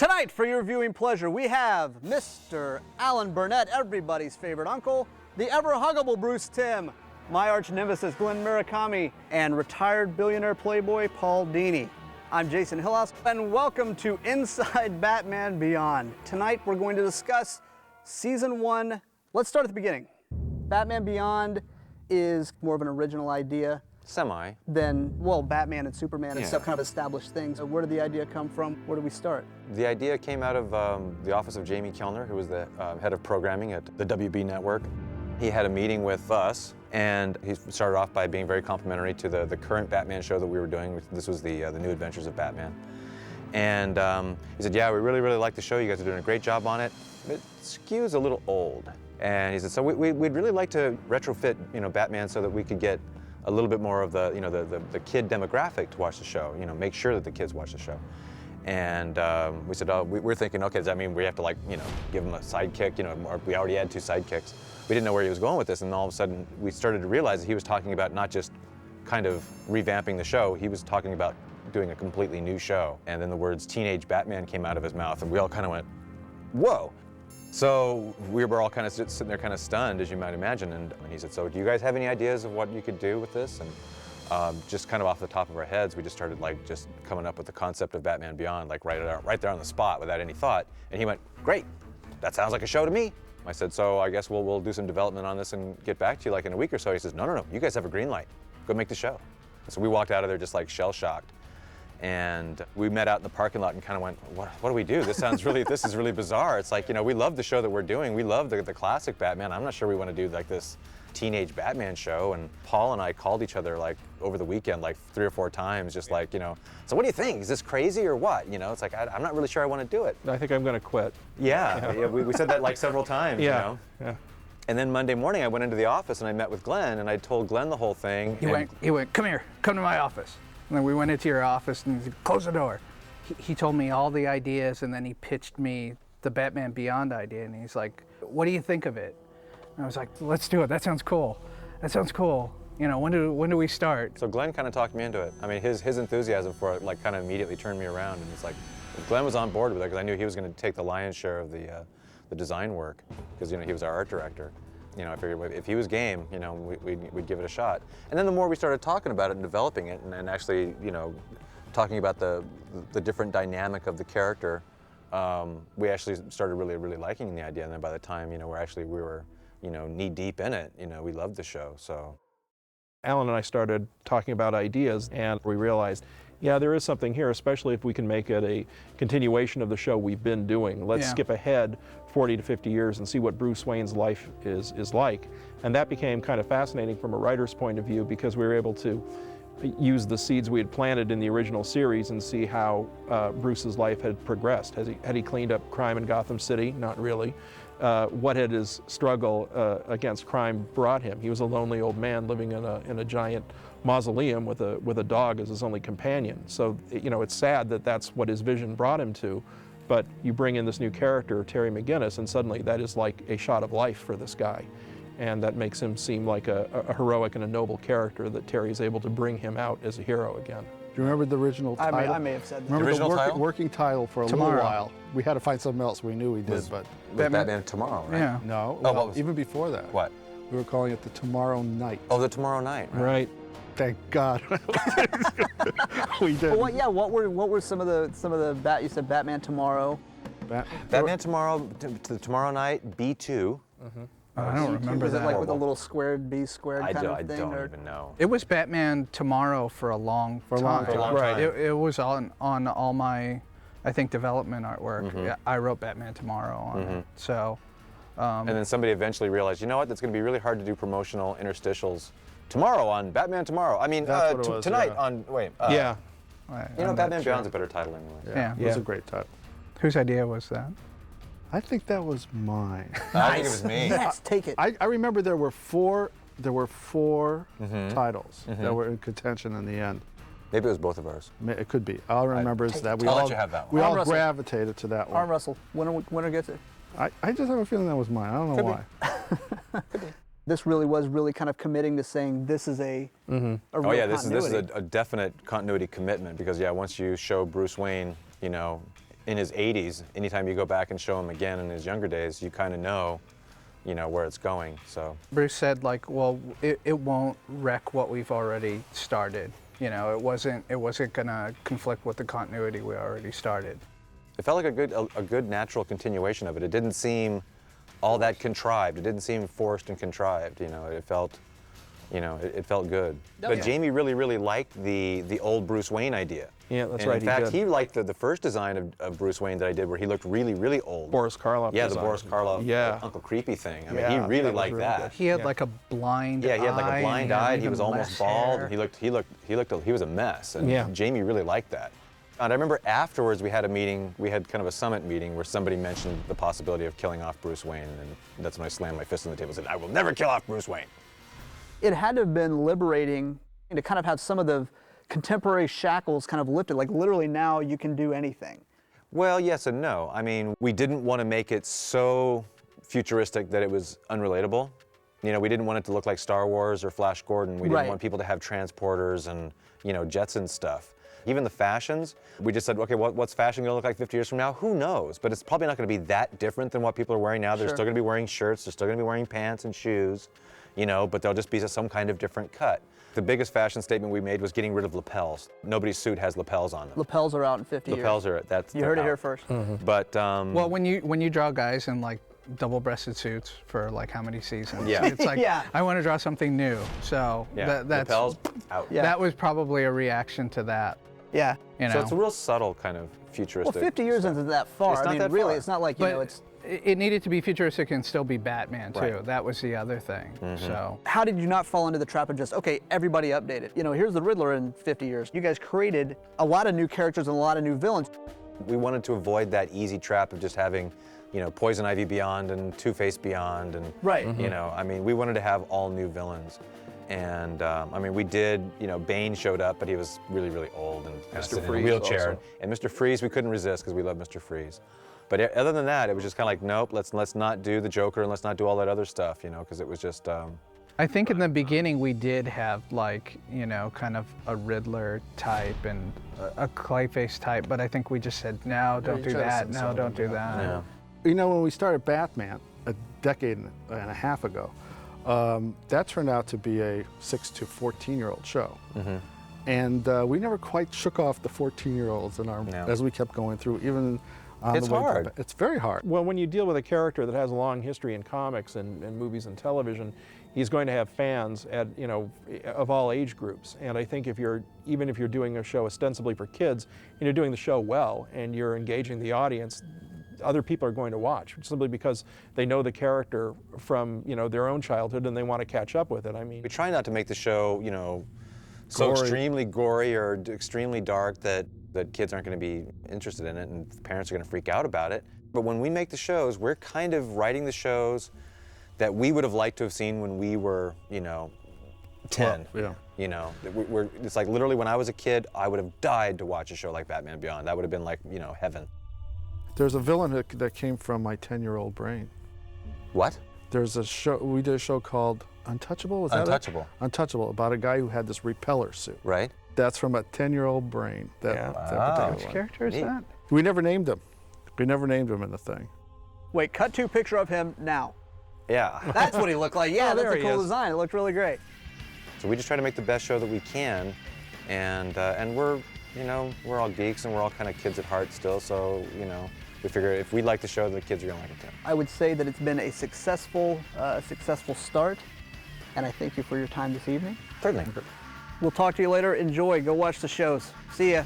Tonight, for your viewing pleasure, we have Mr. Alan Burnett, everybody's favorite uncle, the ever-huggable Bruce Timm, my arch-nemesis Glenn Murakami, and retired billionaire playboy Paul Dini. I'm Jason Hillhouse, and welcome to Inside Batman Beyond. Tonight, we're going to discuss Season 1. Let's start at the beginning. Batman Beyond is more of an original idea. Semi. Than, well, Batman and Superman and stuff kind of established things. So where did the idea come from? Where did we start? The idea came out of the office of Jamie Kellner, who was the head of programming at the WB network. He had a meeting with us, and he started off by being very complimentary to the current Batman show that we were doing. This was the New Adventures of Batman. And he said, yeah, we really like the show. You guys are doing a great job on it. It skews a little old. And he said, so we'd really like to retrofit, Batman so that we could get a little bit more of the, the kid demographic to watch the show, make sure that the kids watch the show. And we said, oh, we're thinking, okay, does that mean we have to give him a sidekick, or we already had two sidekicks. We didn't know where he was going with this, and all of a sudden we started to realize that he was talking about not just kind of revamping the show, he was talking about doing a completely new show. And then the words Teenage Batman came out of his mouth, and we all kind of went, whoa. So we were all kind of sitting there kind of stunned, as you might imagine, and he said, so do you guys have any ideas of what you could do with this? And just kind of off the top of our heads, we just started just coming up with the concept of Batman Beyond, right there on the spot without any thought. And he went, great, that sounds like a show to me. I said, so I guess we'll do some development on this and get back to you in a week or so. He says, no, you guys have a green light. Go make the show. And so we walked out of there just shell-shocked. And we met out in the parking lot and kind of went, what do we do? This is really bizarre. It's we love the show that we're doing. We love the classic Batman. I'm not sure we want to do this teenage Batman show. And Paul and I called each other over the weekend 3 or 4 times, just so what do you think? Is this crazy or what? It's I'm not really sure I want to do it. I think I'm going to quit. Yeah, we said that several times, Yeah. And then Monday morning I went into the office and I met with Glenn and I told Glenn the whole thing. He went, come here, come to my office. And then we went into your office and he said, close the door. He told me all the ideas and then he pitched me the Batman Beyond idea and he's like, what do you think of it? And I was like, let's do it, that sounds cool. That sounds cool. When do we start? So Glenn kind of talked me into it. I mean, his enthusiasm for it kind of immediately turned me around, and it's Glenn was on board with it because I knew he was going to take the lion's share of the design work because he was our art director. I figured if he was game, we'd give it a shot. And then the more we started talking about it and developing it and actually, talking about the different dynamic of the character, we actually started really liking the idea. And then by the time, we were knee deep in it, we loved the show, so. Alan and I started talking about ideas and we realized, yeah, there is something here, especially if we can make it a continuation of the show we've been doing. Let's skip ahead 40 to 50 years and see what Bruce Wayne's life is like. And that became kind of fascinating from a writer's point of view because we were able to use the seeds we had planted in the original series and see how Bruce's life had progressed. Had he cleaned up crime in Gotham City? Not really. What had his struggle against crime brought him? He was a lonely old man living in a giant mausoleum with a dog as his only companion. So it's sad that that's what his vision brought him to, but you bring in this new character, Terry McGinnis, and suddenly that is like a shot of life for this guy. And that makes him seem like a heroic and a noble character that Terry is able to bring him out as a hero again. Do you remember the original title? I may have said that. Remember the original working title for a little while? We had to find something else. We knew we did, but Batman Tomorrow, right? Yeah. no. Oh, Well, even before that. What? We were calling it the Tomorrow Night. Oh, the Tomorrow Night. Right. Thank God. We did. Well, what were some of the you said Batman Tomorrow. Batman Tomorrow, to Tomorrow Night, B2. I don't remember Was it that. with a little squared B squared kind of I thing? don't even know. It was Batman Tomorrow for a long time. For a long time. It was on all my, I think, development artwork. Yeah, I wrote Batman Tomorrow on it. So. And then somebody eventually realized, you know what, that's going to be really hard to do promotional interstitials tomorrow on Batman Tomorrow. I mean, That's what it was, tonight yeah. on, Yeah. Batman Beyond's a better title anyway. Yeah. It was a great title. Whose idea was that? I think that was mine. I think it was me. Yes, take it. I remember there were four titles that were in contention in the end. Maybe it was both of ours. It could be. All I remember is that we I'll all let you have that one. we Arm all wrestle. gravitated to that one. Arm wrestle. Winner gets it. I just have a feeling that was mine. I don't know why. This really was kind of committing to saying this is a real Oh yeah, this is continuity. a definite continuity commitment because once you show Bruce Wayne, in his 80s, anytime you go back and show him again in his younger days, you kind of know, where it's going. So Bruce said, like, well, it won't wreck what we've already started. You know, it wasn't gonna conflict with the continuity we already started. it felt like a good natural continuation of it. It didn't seem all that contrived. It didn't seem forced and contrived. It felt, it felt good. But yeah. Jamie really liked the old Bruce Wayne idea. Yeah, that's And right. in fact, did. he liked the first design of Bruce Wayne that I did, where he looked really old. Boris Karloff. Yeah, the design. Boris Karloff, Yeah. Uncle Creepy thing. I mean, Yeah, he that really was liked really that. good. He had Yeah. like a blind Yeah, he had like eye, a blind and eye. He even was almost less bald. hair. And he was a mess. And Yeah. Jamie really liked that. And I remember afterwards we had a meeting. We had kind of a summit meeting where somebody mentioned the possibility of killing off Bruce Wayne, and that's when I slammed my fist on the table and said, "I will never kill off Bruce Wayne." It had to have been liberating to kind of have some of the contemporary shackles kind of lifted. Like literally now you can do anything. Well, yes and no. I mean, we didn't want to make it so futuristic that it was unrelatable. We didn't want it to look like Star Wars or Flash Gordon. We didn't Right. want people to have transporters and, jets and stuff. Even the fashions, we just said, okay, what's fashion gonna look like 50 years from now? Who knows? But it's probably not gonna be that different than what people are wearing now. They're Sure. still gonna be wearing shirts, they're still gonna be wearing pants and shoes, but they'll just be some kind of different cut. The biggest fashion statement we made was getting rid of lapels. Nobody's suit has lapels on them. Lapels are out in 50 Lapels years. are, You heard it they're here out. first. But, Well, when you draw guys in like double-breasted suits for like how many seasons? Yeah. It's like Yeah. I want to draw something new. So yeah, that's lapels out. Yeah. that was probably a reaction to that. Yeah. You know. So it's a real subtle kind of futuristic. Well, 50 years stuff. isn't that far. It's I not mean, that really, far. it's not like, But it's. it needed to be futuristic and still be Batman too. Right. That was the other thing. So How did you not fall into the trap of just, okay, everybody updated? Here's the Riddler in 50 years. You guys created a lot of new characters and a lot of new villains. We wanted to avoid that easy trap of just having, Poison Ivy Beyond and Two-Face Beyond, and Right. I mean, we wanted to have all new villains, and I mean, we did. Bane showed up, but he was really old and kind of sitting in a Freeze wheelchair. also. And Mr. Freeze, we couldn't resist because we love Mr. Freeze. But other than that, it was just kind of like, nope, let's not do the Joker and let's not do all that other stuff, because it was just. I think in the beginning we did have like, kind of a Riddler type and a Clayface type, but I think we just said, no, don't you do try to that. set No, some don't of do them up. that. Yeah. When we started Batman a decade and a half ago, that turned out to be a 6 to 14-year-old show. And we never quite shook off the 14-year-olds No. as we kept going through, even on It's the way to hard. It's very hard. Well, when you deal with a character that has a long history in comics and movies and television, he's going to have fans of all age groups. And I think even if you're doing a show ostensibly for kids, and you're doing the show well and you're engaging the audience, other people are going to watch simply because they know the character from their own childhood and they want to catch up with it. I mean, We try not to make the show, so Gory. extremely gory or extremely dark that kids aren't going to be interested in it and parents are going to freak out about it. But when we make the shows, we're kind of writing the shows that we would have liked to have seen when we were, 10. Yeah. It's like literally when I was a kid, I would have died to watch a show like Batman Beyond. That would have been like, heaven. There's a villain that came from my 10-year-old brain. What? There's a show, we did a show called Untouchable, was that it? Untouchable. Untouchable, about a guy who had this repeller suit. Right? That's from a 10-year-old brain, that Wow. particular Which one. character is Neat. that? We never named him. We never named him in the thing. Wait, cut to picture of him now. Yeah. That's what he looked like. Yeah, Oh, that's there a he cool is. design. It looked really great. So we just try to make the best show that we can, and we're we're all geeks and we're all kind of kids at heart still. So we figure if we like the show, the kids are gonna like it too. I would say that it's been a successful start, and I thank you for your time this evening. Certainly. We'll talk to you later. Enjoy. Go watch the shows. See ya.